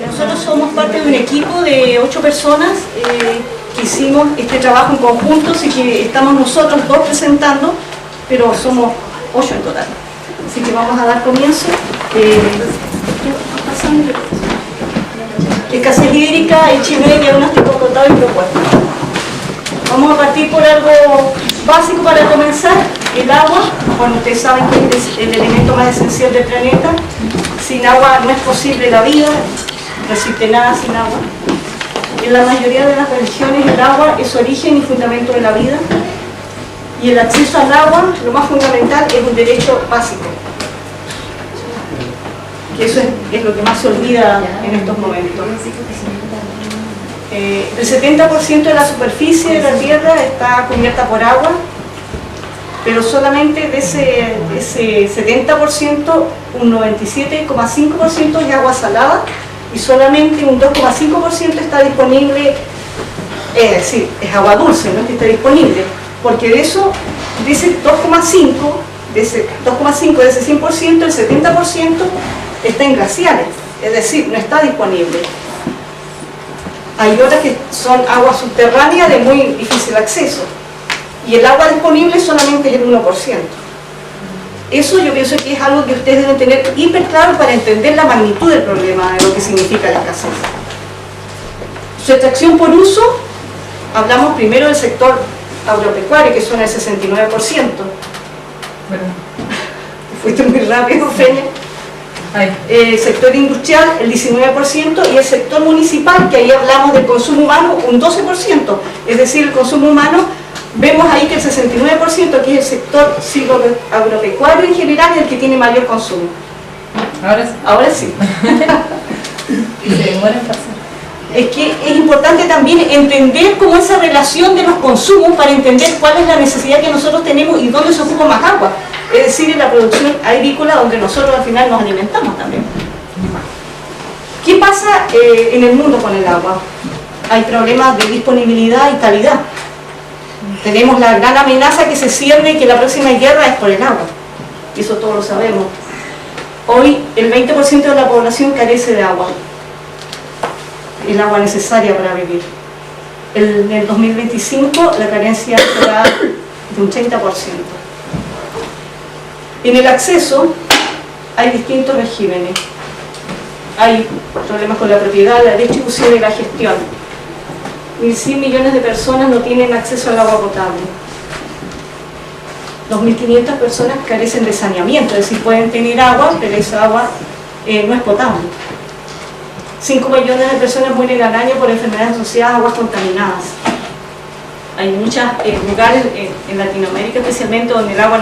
Nosotros somos parte de un equipo de 8 personas que hicimos este trabajo en conjunto, así que estamos nosotros 2 presentando, pero somos 8 en total. Así que vamos a dar comienzo. Escasez hídrica, el Chile, diagnóstico contado y propuesta. Vamos a partir por algo básico para comenzar, el agua. Bueno, ustedes saben que es el elemento más esencial del planeta. Sin agua no es posible la vida, no existe nada sin agua. En la mayoría de las religiones el agua es origen y fundamento de la vida. Y el acceso al agua, lo más fundamental, es un derecho básico. Que eso es lo que más se olvida en estos momentos. El 70% de la superficie de la Tierra está cubierta por agua, pero solamente de ese 70%, un 97,5% es agua salada y solamente un 2,5% está disponible, es decir, es agua dulce, no es que esté disponible, porque de ese 2,5%, de ese 100%, el 70% está en glaciares, es decir, no está disponible. Hay otras que son agua subterránea de muy difícil acceso. Y el agua disponible solamente es el 1%. Eso yo pienso que es algo que ustedes deben tener hiper claro para entender la magnitud del problema, de lo que significa la escasez. Su extracción por uso, hablamos primero del sector agropecuario, que son el 69%. Bueno. Fuiste muy rápido, Feña. El sector industrial, el 19%, y el sector municipal, que ahí hablamos del consumo humano, un 12%. Es decir, el consumo humano, vemos ahí que el 69%, que es el sector agropecuario en general, es el que tiene mayor consumo. Ahora sí. Y se demora en pasar. Es que es importante también entender cómo esa relación de los consumos para entender cuál es la necesidad que nosotros tenemos y dónde se ocupa más agua. Es decir, en la producción agrícola donde nosotros al final nos alimentamos también. ¿Qué pasa en el mundo con el agua? Hay problemas de disponibilidad y calidad. Tenemos la gran amenaza que se cierne que la próxima guerra es por el agua. Eso todos lo sabemos. Hoy el 20% de la población carece de agua. El agua necesaria para vivir. En el 2025 la carencia será de un 30%. En el acceso hay distintos regímenes. Hay problemas con la propiedad, la distribución y la gestión. 1.100 millones de personas no tienen acceso al agua potable. 2.500 personas carecen de saneamiento, es decir, pueden tener agua, pero esa agua no es potable. 5 millones de personas mueren al año por enfermedades asociadas a aguas contaminadas. Hay muchos lugares en Latinoamérica especialmente donde el agua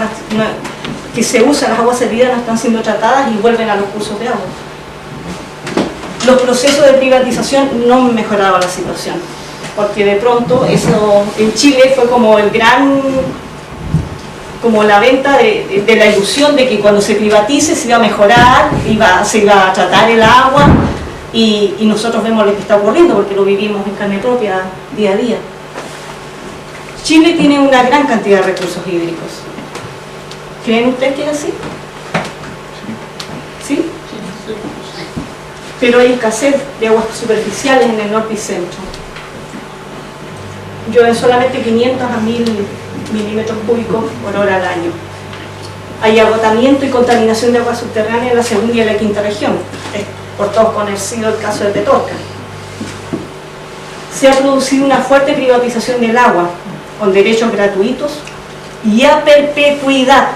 que se usa, las aguas servidas no están siendo tratadas y vuelven a los cursos de agua. Los procesos de privatización no han mejorado la situación, porque de pronto eso en Chile fue como la venta de la ilusión de que cuando se privatice se iba a mejorar, se iba a tratar el agua y nosotros vemos lo que está ocurriendo porque lo vivimos en carne propia día a día. Chile tiene una gran cantidad de recursos hídricos. ¿Creen ustedes que es así? ¿Sí? Pero hay escasez de aguas superficiales en el norte y centro. Llueven solamente 500 a 1.000 milímetros cúbicos por hora al año. Hay agotamiento y contaminación de agua subterránea en la segunda y en la quinta región. Es por todos conocido el caso de Petorca. Se ha producido una fuerte privatización del agua, con derechos gratuitos y a perpetuidad.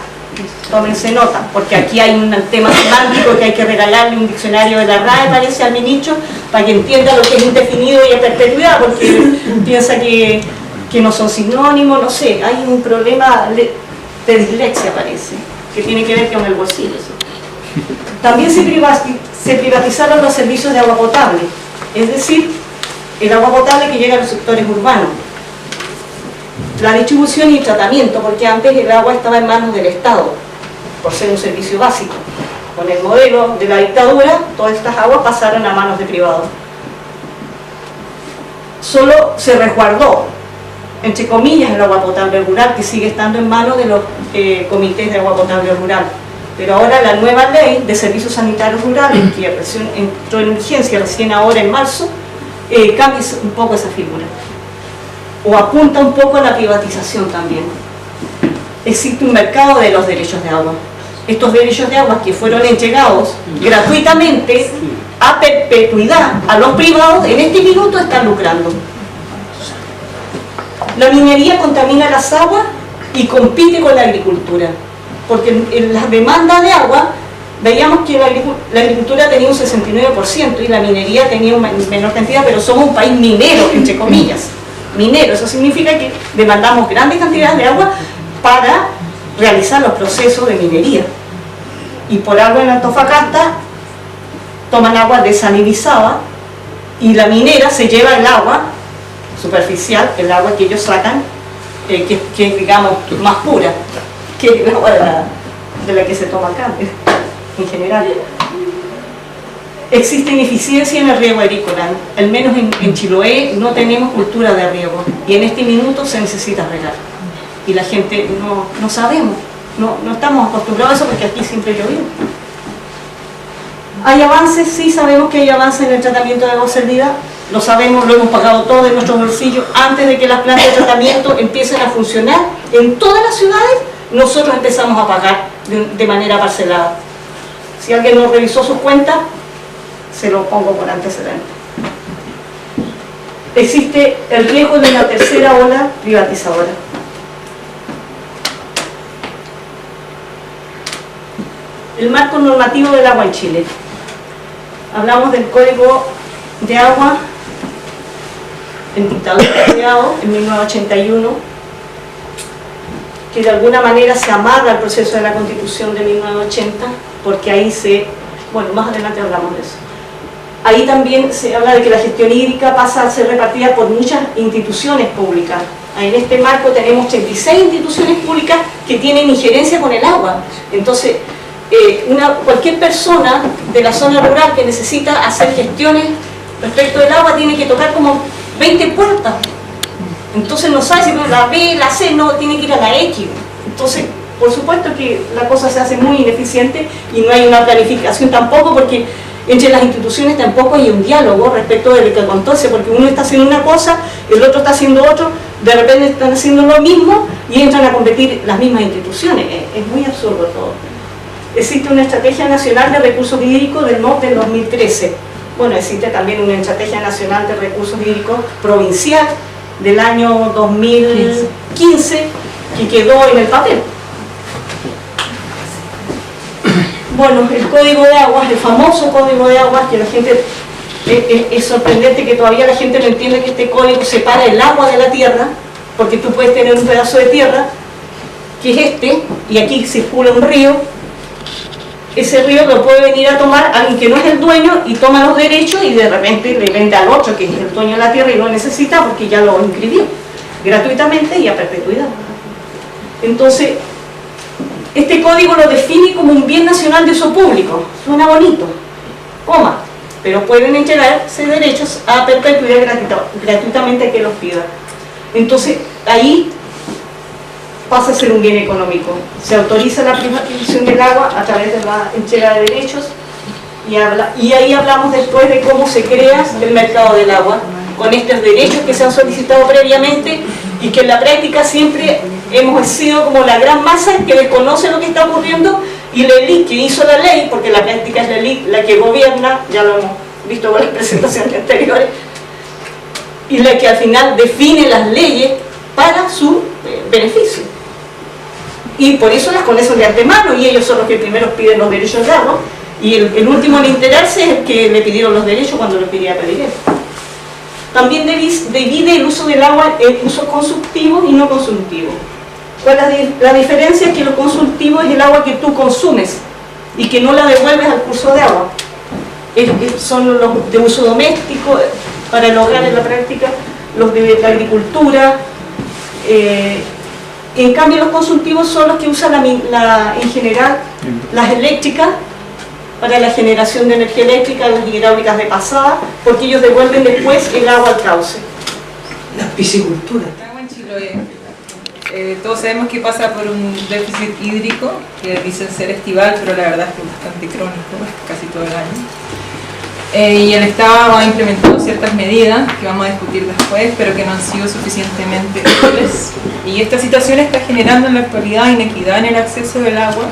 Tómense nota, porque aquí hay un tema semántico que hay que regalarle un diccionario de la RAE, parece, al ministro, para que entienda lo que es indefinido y a perpetuidad, porque piensa que no son sinónimos, no sé, hay un problema de dislexia, parece, que tiene que ver con el bolsillo. También se privatizaron los servicios de agua potable, es decir, el agua potable que llega a los sectores urbanos, la distribución y tratamiento, porque antes el agua estaba en manos del Estado, por ser un servicio básico. Con el modelo de la dictadura, todas estas aguas pasaron a manos de privados. Solo se resguardó, entre comillas, el agua potable rural, que sigue estando en manos de los comités de agua potable rural. Pero ahora la nueva ley de servicios sanitarios rurales, que entró en vigencia recién ahora en marzo, cambia un poco esa figura. O apunta un poco a la privatización también. Existe un mercado de los derechos de agua. Estos derechos de agua que fueron entregados gratuitamente a perpetuidad a los privados, en este minuto están lucrando. La minería contamina las aguas y compite con la agricultura, porque en la demanda de agua veíamos que la agricultura tenía un 69% y la minería tenía una menor cantidad, pero somos un país minero, entre comillas. Minero, eso significa que demandamos grandes cantidades de agua para realizar los procesos de minería. Y por algo en Antofagasta toman agua desalinizada y la minera se lleva el agua superficial, el agua que ellos sacan, que es, digamos, más pura que el agua de la que se toma acá, en general. Existe ineficiencia en el riego agrícola, al menos en Chiloé no tenemos cultura de riego y en este minuto se necesita regar y la gente no sabemos, no estamos acostumbrados a eso porque aquí siempre llovió. ¿Hay avances? Sí, sabemos que hay avances en el tratamiento de agua servida, lo sabemos, lo hemos pagado todo de nuestros bolsillos. Antes de que las plantas de tratamiento empiecen a funcionar en todas las ciudades, nosotros empezamos a pagar de manera parcelada. Si alguien no revisó sus cuentas, se lo pongo por antecedente. Existe el riesgo de una tercera ola privatizadora. El marco normativo del agua en Chile. Hablamos del Código de Agua en dictadura creado en 1981, que de alguna manera se amarra al proceso de la Constitución de 1980, porque ahí bueno, más adelante hablamos de eso. Ahí también se habla de que la gestión hídrica pasa a ser repartida por muchas instituciones públicas. En este marco tenemos 36 instituciones públicas que tienen injerencia con el agua. Entonces, cualquier persona de la zona rural que necesita hacer gestiones respecto del agua tiene que tocar como 20 puertas. Entonces no sabe si la B, la C, no, tiene que ir a la X. Entonces, por supuesto que la cosa se hace muy ineficiente y no hay una planificación tampoco, porque entre las instituciones tampoco hay un diálogo respecto de lo que acontece, porque uno está haciendo una cosa, el otro está haciendo otro, de repente están haciendo lo mismo y entran a competir las mismas instituciones. Es muy absurdo todo. Existe una Estrategia Nacional de Recursos Hídricos del MOP del 2013. Bueno, existe también una Estrategia Nacional de Recursos Hídricos provincial del año 2015 que quedó en el papel. Bueno, el Código de Aguas, el famoso Código de Aguas, que la gente, es sorprendente que todavía la gente no entiende que este código separa el agua de la tierra, porque tú puedes tener un pedazo de tierra, que es y aquí circula un río. Ese río lo puede venir a tomar alguien que no es el dueño y toma los derechos y de repente le vende al otro que es el dueño de la tierra y lo necesita porque ya lo inscribió gratuitamente y a perpetuidad. Entonces, este código lo define como un bien nacional de uso público. Suena bonito, pero pueden entregarse derechos a perpetuidad gratuitamente a que los pida. Entonces, ahí pasa a ser un bien económico. Se autoriza la privatización del agua a través de la entrega de derechos y ahí hablamos después de cómo se crea el mercado del agua con estos derechos que se han solicitado previamente y que en la práctica siempre hemos sido como la gran masa que desconoce lo que está ocurriendo y la élite que hizo la ley, porque la práctica es la élite la que gobierna, ya lo hemos visto con las presentaciones anteriores, y la que al final define las leyes para su beneficio. Y por eso las conocen de antemano y ellos son los que primero piden los derechos de agua y el último en enterarse es el que le pidieron los derechos cuando lo quería pedir él. También divide el uso del agua en uso consumptivo y no consumptivo. ¿Cuál es la diferencia? Es que lo consumptivo es el agua que tú consumes y que no la devuelves al curso de agua. Son los de uso doméstico, para el hogar en la práctica, los de la agricultura. En cambio los consultivos son los que usan en general las eléctricas para la generación de energía eléctrica, las hidráulicas de pasada, porque ellos devuelven después el agua al cauce. La piscicultura. En Chiloé, todos sabemos que pasa por un déficit hídrico, que dicen ser estival, pero la verdad es que es bastante crónico, casi todo el año. Y el Estado ha implementado ciertas medidas que vamos a discutir después, pero que no han sido suficientemente útiles. Y esta situación está generando en la actualidad inequidad en el acceso del agua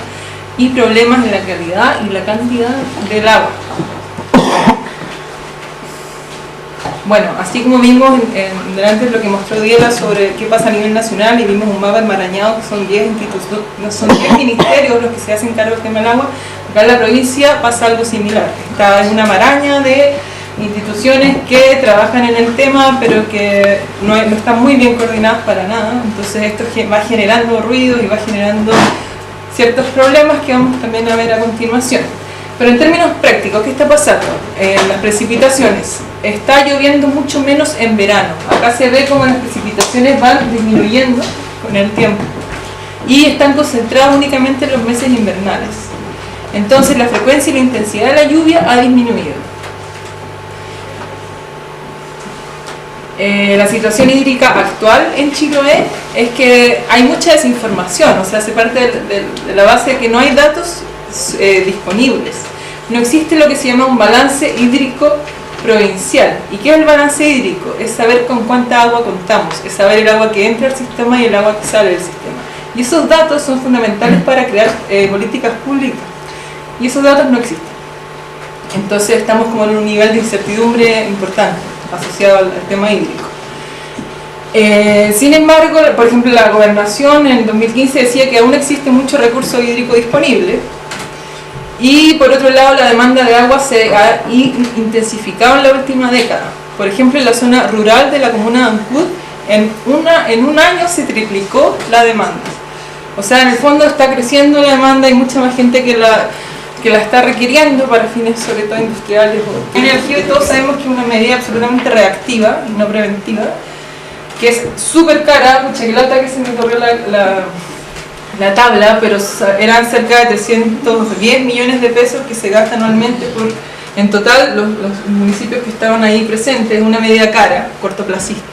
y problemas en la calidad y la cantidad del agua. Bueno, así como vimos delante de lo que mostró Diela sobre qué pasa a nivel nacional, y vimos un mapa enmarañado que son 10 ministerios los que se hacen cargo del tema del agua. Acá en la provincia pasa algo similar, está en una maraña de instituciones que trabajan en el tema, pero que no están muy bien coordinadas para nada. Entonces esto va generando ruido y va generando ciertos problemas que vamos también a ver a continuación. Pero en términos prácticos, ¿qué está pasando? Las precipitaciones. Está lloviendo mucho menos en verano. Acá se ve como las precipitaciones van disminuyendo con el tiempo. Y están concentradas únicamente en los meses invernales. Entonces la frecuencia y la intensidad de la lluvia ha disminuido. La situación hídrica actual en Chiloé es que hay mucha desinformación, o sea, se parte de la base de que no hay datos disponibles. No existe lo que se llama un balance hídrico provincial. ¿Y qué es el balance hídrico? Es saber con cuánta agua contamos, es saber el agua que entra al sistema y el agua que sale del sistema. Y esos datos son fundamentales para crear políticas públicas. Y esos datos no existen. Entonces estamos como en un nivel de incertidumbre importante asociado al tema hídrico. Sin embargo, por ejemplo, la gobernación en 2015 decía que aún existe mucho recurso hídrico disponible. Y por otro lado, la demanda de agua se ha intensificado en la última década. Por ejemplo, en la zona rural de la comuna de Ancud, en un año se triplicó la demanda. O sea, en el fondo está creciendo la demanda, hay mucha más gente que la está requiriendo para fines sobre todo industriales. En el aljibe todos sabemos que es una medida absolutamente reactiva y no preventiva, que es súper cara. Mucha que lata que se me corrió la tabla, pero eran cerca de 310 millones de pesos que se gastan anualmente en total los municipios que estaban ahí presentes. Es una medida cara, cortoplacista.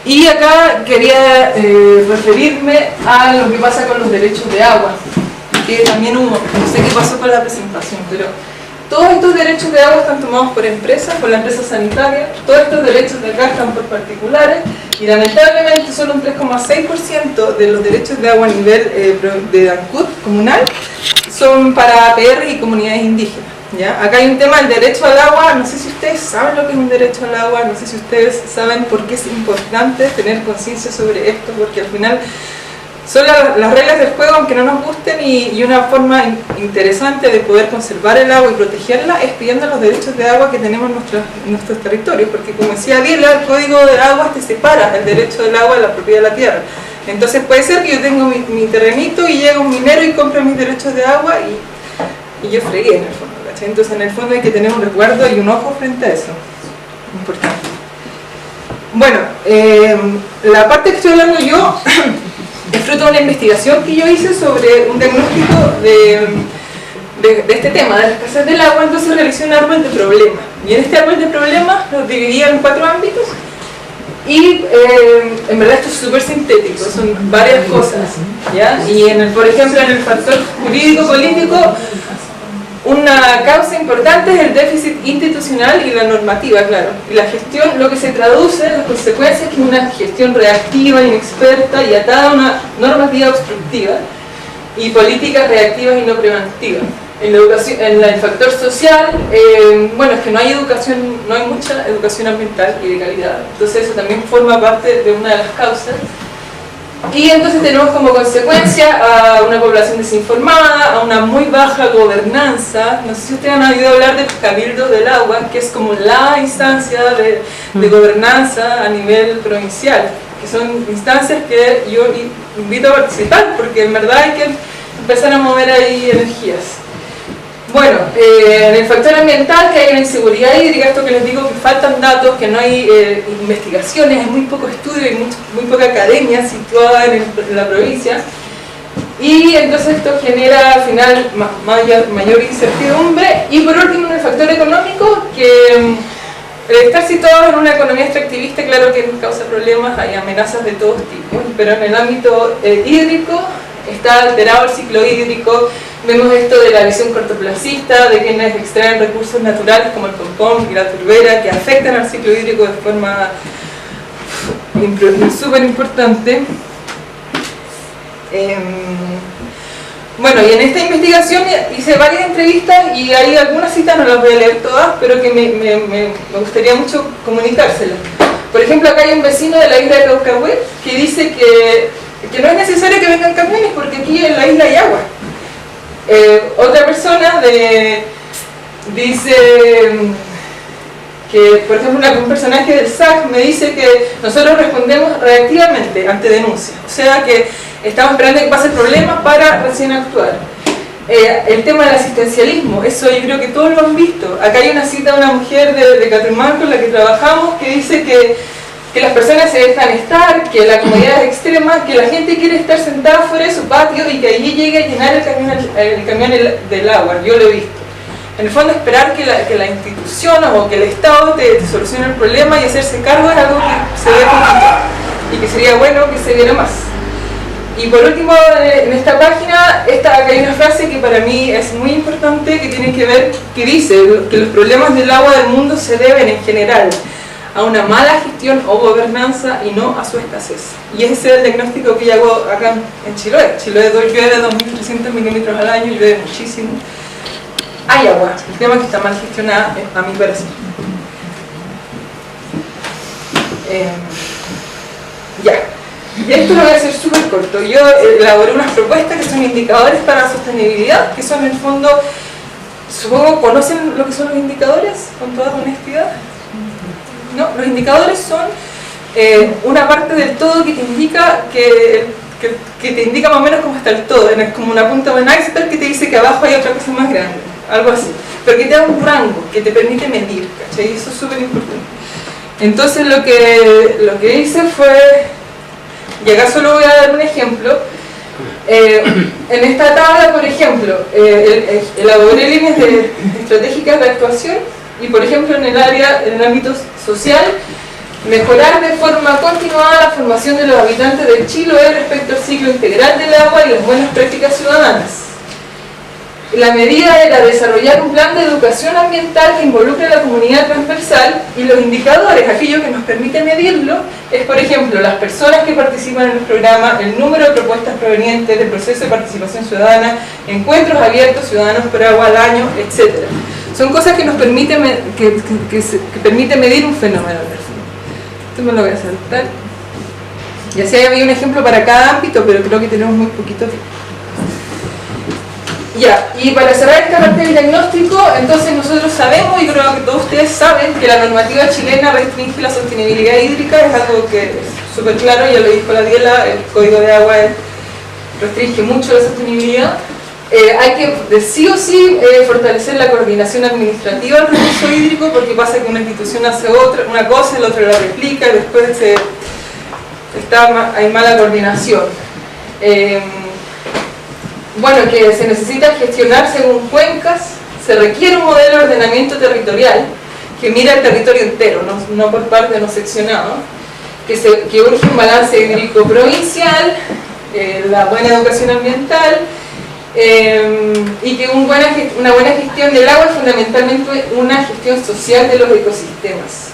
Y acá quería referirme a lo que pasa con los derechos de agua, que también hubo, no sé qué pasó con la presentación, pero todos estos derechos de agua están tomados por empresas, por la empresa sanitaria. Todos estos derechos de acá están por particulares, y lamentablemente solo un 3,6% de los derechos de agua a nivel de Ancud comunal son para APR y comunidades indígenas. ¿Ya? Acá hay un tema del derecho al agua. No sé si ustedes saben lo que es un derecho al agua, no sé si ustedes saben por qué es importante tener conciencia sobre esto, porque al final son las reglas del juego, aunque no nos gusten, y una forma interesante de poder conservar el agua y protegerla es pidiendo los derechos de agua que tenemos en nuestros territorios, porque como decía Diela, el código de agua te separa el derecho del agua de la propiedad de la tierra. Entonces puede ser que yo tengo mi terrenito y llega un minero y compra mis derechos de agua y yo fregué en el fondo. Entonces en el fondo hay que tener un resguardo y un ojo frente a eso. Importante. Bueno, la parte que estoy hablando yo es fruto de una investigación que yo hice sobre un diagnóstico de este tema, de la escasez del agua. Entonces realicé un árbol de problemas. Y en este árbol de problemas los dividía en 4 ámbitos. Y en verdad esto es súper sintético, son varias cosas, ¿ya? Y por ejemplo en el factor jurídico-político, una causa importante es el déficit institucional y la normativa, claro. Y la gestión, lo que se traduce en las consecuencias, que es una gestión reactiva, inexperta y atada a una normativa obstructiva, y políticas reactivas y no preventivas. En la educación, en el factor social, bueno, es que no hay mucha educación ambiental y de calidad. Entonces eso también forma parte de una de las causas. Y entonces tenemos como consecuencia a una población desinformada, a una muy baja gobernanza. No sé si ustedes han oído hablar de los cabildos del agua, que es como la instancia de gobernanza a nivel provincial, que son instancias que yo invito a participar, porque en verdad hay que empezar a mover ahí energías. Bueno, en el factor ambiental, que hay una inseguridad hídrica, esto que les digo, que faltan datos, que no hay investigaciones, hay muy poco estudio y muy poca academia situada en la provincia. Y entonces esto genera al final mayor incertidumbre. Y por último, en el factor económico, que el estar situados en una economía extractivista, claro que nos causa problemas, hay amenazas de todos tipos, pero en el ámbito hídrico está alterado el ciclo hídrico. Vemos esto de la visión cortoplacista, de quienes extraen recursos naturales como el pompón y la turbera, que afectan al ciclo hídrico de forma súper importante. Bueno, y en esta investigación hice varias entrevistas y hay algunas citas, no las voy a leer todas, pero que me gustaría mucho comunicárselas. Por ejemplo, acá hay un vecino de la isla de Caucahué que dice que no es necesario que vengan camiones porque aquí en la isla hay agua. Otra persona dice que, por ejemplo, un personaje del SAC me dice que nosotros respondemos reactivamente ante denuncias, o sea que estamos esperando que pase el problema para recién actuar. El tema del asistencialismo, eso yo creo que todos lo han visto. Acá hay una cita de una mujer de Catrimán con la que trabajamos que dice que las personas se dejan estar, que la comodidad es extrema, que la gente quiere estar sentada fuera de su patio y que allí llegue a llenar el camión del agua. Yo lo he visto. En el fondo, esperar que la institución o que el Estado te solucione el problema y hacerse cargo es algo que se ve poquito y que sería bueno que se viera más. Y por último, en esta página, acá hay una frase que para mí es muy importante, que tiene que ver, que dice que los problemas del agua del mundo se deben en general a una mala gestión o gobernanza y no a su escasez. Y ese es el diagnóstico que yo hago acá en Chiloé. Chiloé llueve 2.300 milímetros al año, llueve muchísimo. Hay agua, el tema es que está mal gestionada, a mi parecer. Ya. Y esto lo voy a hacer súper corto. Yo elaboré unas propuestas que son indicadores para la sostenibilidad, que son en el fondo, supongo, ¿conocen lo que son los indicadores con toda honestidad? No, los indicadores son una parte del todo que te indica que te indica más o menos cómo está el todo, es como una punta de un iceberg que te dice que abajo hay otra cosa más grande, algo así, pero que te da un rango, que te permite medir, ¿cachai? Eso es súper importante. Entonces lo que hice fue, y acá solo voy a dar un ejemplo. En esta tabla, por ejemplo, elaboré líneas estratégicas de actuación y, por ejemplo, en el ámbito social, mejorar de forma continuada la formación de los habitantes de Chiloé respecto al ciclo integral del agua y las buenas prácticas ciudadanas. La medida era desarrollar un plan de educación ambiental que involucre a la comunidad transversal, y los indicadores, aquello que nos permite medirlo, es, por ejemplo, las personas que participan en el programa, el número de propuestas provenientes del proceso de participación ciudadana, encuentros abiertos ciudadanos por agua al año, etc. Son cosas que nos permiten permite medir un fenómeno. Esto me lo voy a saltar. Y así había un ejemplo para cada ámbito, pero creo que tenemos muy poquito tiempo. Ya, y para cerrar esta parte del diagnóstico, entonces nosotros sabemos, y creo que todos ustedes saben, que la normativa chilena restringe la sostenibilidad hídrica, es algo que es súper claro, ya lo dijo la Diela, el Código de Agua restringe mucho la sostenibilidad. Hay que sí o sí fortalecer la coordinación administrativa del recurso hídrico, porque pasa que una institución hace una cosa, el otro la replica y después hay mala coordinación. Bueno, que se necesita gestionar según cuencas, se requiere un modelo de ordenamiento territorial que mira el territorio entero, no por parte, no seccionado, que urge un balance hídrico provincial, la buena educación ambiental, y que una buena gestión del agua es fundamentalmente una gestión social de los ecosistemas.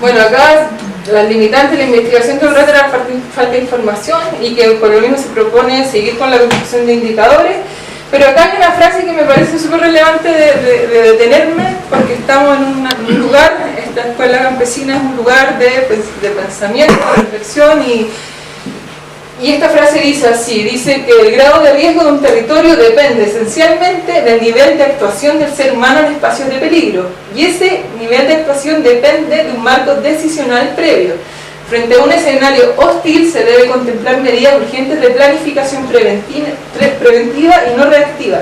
Bueno, acá las limitantes de la investigación todo el rato era falta de información, y que por lo mismo se propone seguir con la construcción de indicadores. Pero acá hay una frase que me parece súper relevante de detenerme, porque estamos en un lugar, esta escuela campesina es un lugar de pensamiento, de reflexión, y esta frase dice así, dice que el grado de riesgo de un territorio depende esencialmente del nivel de actuación del ser humano en espacios de peligro, y ese nivel de actuación depende de un marco decisional previo. Frente a un escenario hostil se debe contemplar medidas urgentes de planificación preventiva y no reactiva.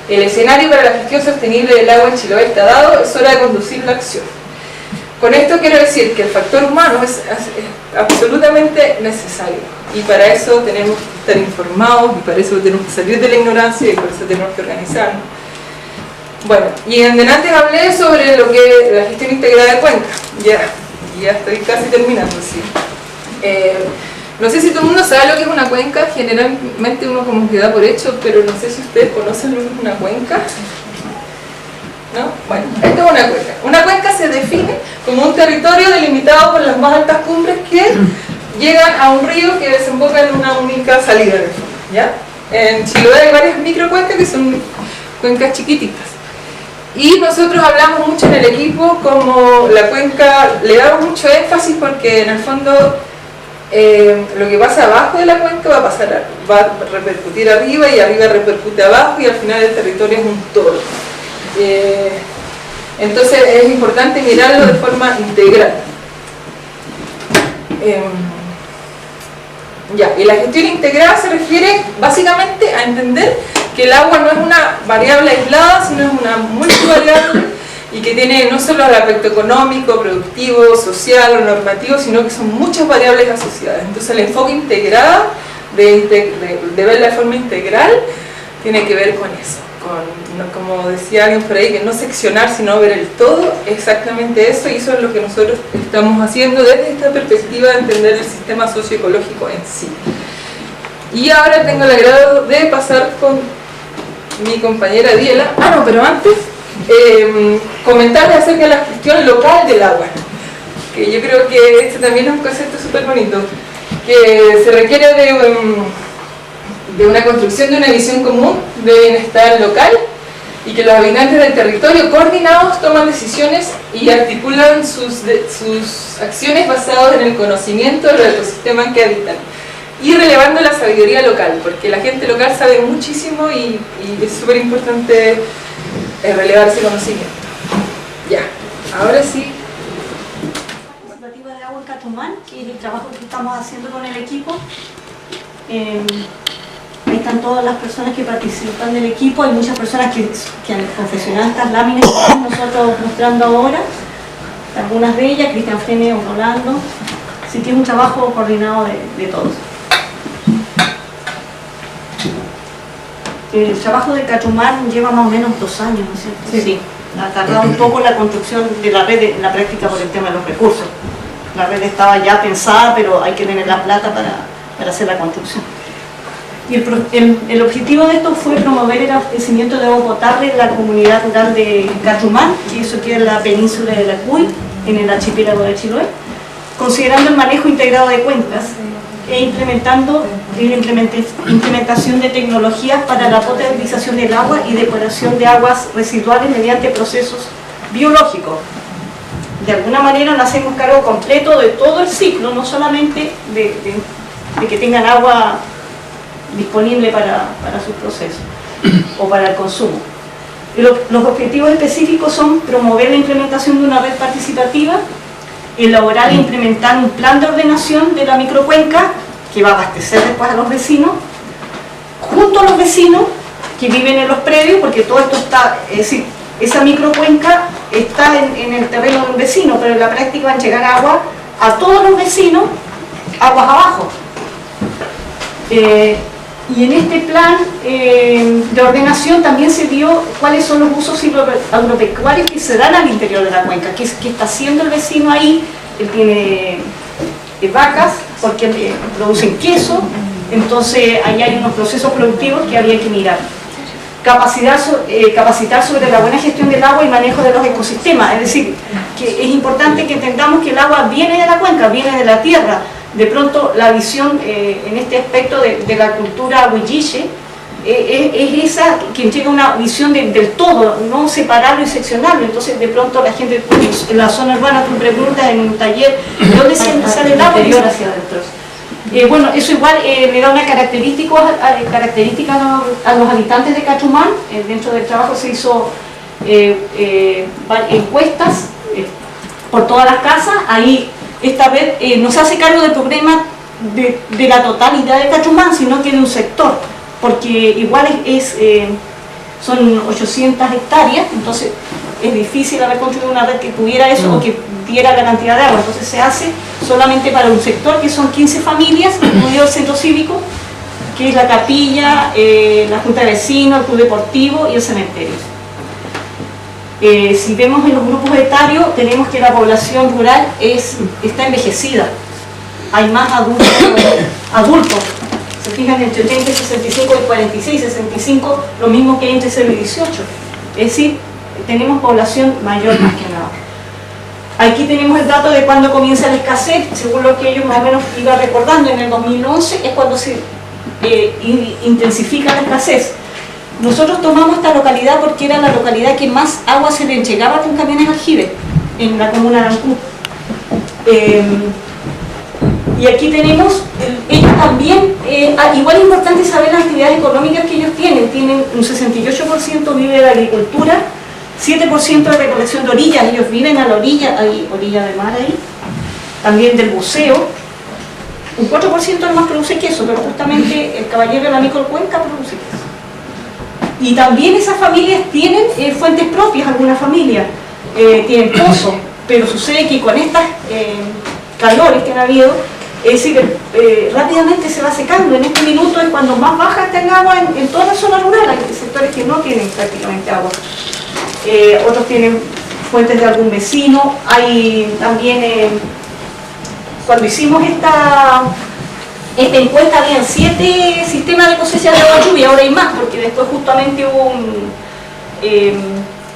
El escenario para la gestión sostenible del agua en Chiloé está dado, es hora de conducir la acción. Con esto quiero decir que el factor humano es absolutamente necesario y para eso tenemos que estar informados y para eso tenemos que salir de la ignorancia y por eso tenemos que organizarnos. Bueno, y en delante hablé sobre lo que la gestión integrada de cuencas. Ya estoy casi terminando, sí. No sé si todo el mundo sabe lo que es una cuenca, generalmente uno como que da por hecho, pero no sé si ustedes conocen lo que es una cuenca. ¿No? Bueno, esto es una cuenca. Una cuenca se define como un territorio delimitado por las más altas cumbres que llegan a un río que desemboca en una única salida, ¿ya? En Chiloé hay varias microcuencas que son cuencas chiquititas. Y nosotros hablamos mucho en el equipo como la cuenca, le damos mucho énfasis porque en el fondo lo que pasa abajo de la cuenca va a repercutir arriba y arriba repercute abajo y al final el territorio es un todo. Entonces es importante mirarlo de forma integral. Y la gestión integrada se refiere básicamente a entender que el agua no es una variable aislada, sino es una multivariable y que tiene no solo el aspecto económico, productivo, social o normativo, sino que son muchas variables asociadas. Entonces el enfoque integrado de verla de forma integral tiene que ver con eso, como decía alguien por ahí, que no seccionar sino ver el todo, exactamente eso, y eso es lo que nosotros estamos haciendo desde esta perspectiva de entender el sistema socioecológico en sí. Y ahora tengo el agrado de pasar con mi compañera Diela. Pero antes comentarles acerca de la gestión local del agua, que yo creo que este también es un concepto súper bonito, que se requiere de una construcción de una visión común de bienestar local y que los habitantes del territorio coordinados toman decisiones y articulan sus acciones basadas en el conocimiento de los ecosistemas en que habitan y relevando la sabiduría local, porque la gente local sabe muchísimo y es súper importante relevar ese conocimiento. Ahora sí. Participativa de agua en Catumán, que es el trabajo que estamos haciendo con el equipo. Ahí están todas las personas que participan del equipo, hay muchas personas que han confeccionado estas láminas que estamos nosotros mostrando ahora, algunas de ellas, Cristian Frene, Rolando, así que es un trabajo coordinado de todos. El trabajo de Catumán lleva más o menos 2 años, ¿no es cierto? Sí. Ha tardado un poco la construcción de la red en la práctica por el tema de los recursos. La red estaba ya pensada, pero hay que tener la plata para hacer la construcción. Y el objetivo de esto fue promover el abastecimiento de agua potable en la comunidad rural de Catumán, que eso queda en la península de la Cuy, en el archipiélago de Chiloé, considerando el manejo integrado de cuencas e implementando la implementación de tecnologías para la potabilización del agua y depuración de aguas residuales mediante procesos biológicos. De alguna manera nos hacemos cargo completo de todo el ciclo, no solamente de que tengan agua disponible para su proceso o para el consumo. Los objetivos específicos son promover la implementación de una red participativa, elaborar e implementar un plan de ordenación de la microcuenca que va a abastecer después a los vecinos, junto a los vecinos que viven en los predios, porque todo esto está, es decir, esa microcuenca está en el terreno de un vecino, pero en la práctica van a llegar agua a todos los vecinos, aguas abajo. Y en este plan de ordenación también se vio cuáles son los usos agropecuarios que se dan al interior de la cuenca, qué está haciendo el vecino ahí. Él tiene vacas porque producen queso, entonces ahí hay unos procesos productivos que había que mirar. Capacitar sobre la buena gestión del agua y manejo de los ecosistemas, es decir, que es importante que entendamos que el agua viene de la cuenca, viene de la tierra. De pronto la visión en este aspecto de la cultura huilliche es esa que llega a una visión del todo, no separarlo y seccionarlo. Entonces de pronto la gente en la zona urbana, tú preguntas en un taller, ¿de dónde sale el agua? Y ahora hacia adentro. Bueno, eso igual le da una característica a los habitantes de Catumán. Dentro del trabajo se hizo encuestas por todas las casas. Ahí esta red no se hace cargo del problema de la totalidad de Cachumán, sino que de un sector, porque igual son 800 hectáreas, entonces es difícil haber construido una red que tuviera eso o que diera la cantidad de agua, entonces se hace solamente para un sector que son 15 familias, incluido el centro cívico, que es la capilla, la junta de vecinos, el club deportivo y el cementerio. Si vemos en los grupos etarios, tenemos que la población rural está envejecida, hay más adultos. Se fijan, entre 30 y 65 y 46, 65, lo mismo que hay entre 0 y 18. Es decir, tenemos población mayor más que nada. Aquí tenemos el dato de cuándo comienza la escasez, según lo que ellos más o menos iban recordando, en el 2011 es cuando se intensifica la escasez. Nosotros tomamos esta localidad porque era la localidad que más agua se le llegaba con camiones aljibe, en la comuna de Arancuc. Y aquí tenemos, ellos también, igual es importante saber las actividades económicas que ellos tienen un 68% vive de la agricultura, 7% de recolección de orillas, ellos viven a la orilla, hay orilla de mar ahí, también del buceo, un 4% además produce queso, pero justamente el caballero del amigo del Cuenca produce queso. Y también esas familias tienen fuentes propias, algunas familias tienen pozos, pero sucede que con estas calores que han habido, es decir, rápidamente se va secando. En este minuto es cuando más baja está el agua en toda la zona rural. Hay sectores que no tienen prácticamente agua. Otros tienen fuentes de algún vecino. Hay también, cuando hicimos esta encuesta, habían 7 sistemas de cosecha de agua lluvia, ahora hay más, porque después justamente hubo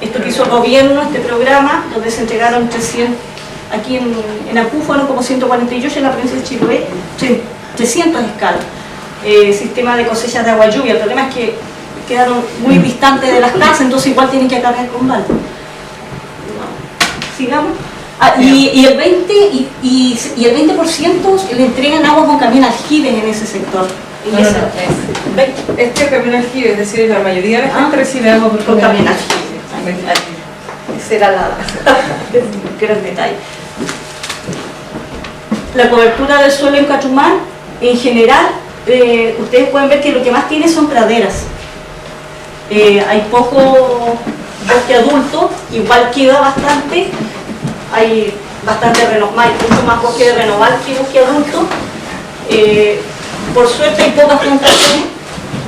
esto que hizo el gobierno, este programa, donde se entregaron 300. Aquí en Acu fueron como 148, en la provincia de Chiloé 300 escalas, sistema de cosechas de agua lluvia. El problema es que quedaron muy distantes de las casas, entonces igual tienen que cargar con balde. Sigamos. Y el 20% le entregan agua con camión aljibes en ese sector. Este camión aljibe, es decir, la mayoría de la gente recibe agua con camión aljibe. Ese era el gran detalle. La cobertura del suelo en Cachumán, en general, ustedes pueden ver que lo que más tiene son praderas. Hay poco bosque adulto, igual queda bastante, hay bastante mucho más bosque de renoval que bosque adulto. Por suerte hay pocas plantaciones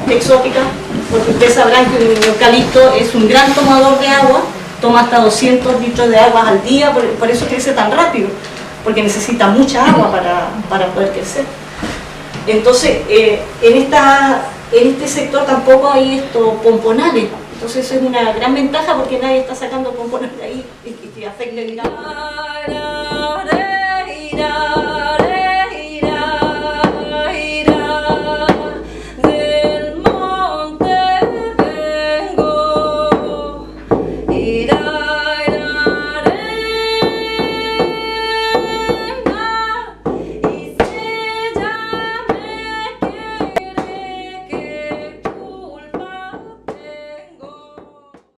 exóticas, porque ustedes sabrán que el eucalipto es un gran tomador de agua, toma hasta 200 litros de agua al día, por eso crece tan rápido, porque necesita mucha agua para poder crecer. Entonces, en este sector tampoco hay pomponales, entonces eso es una gran ventaja porque nadie está sacando pomponales de ahí y afecta, digamos.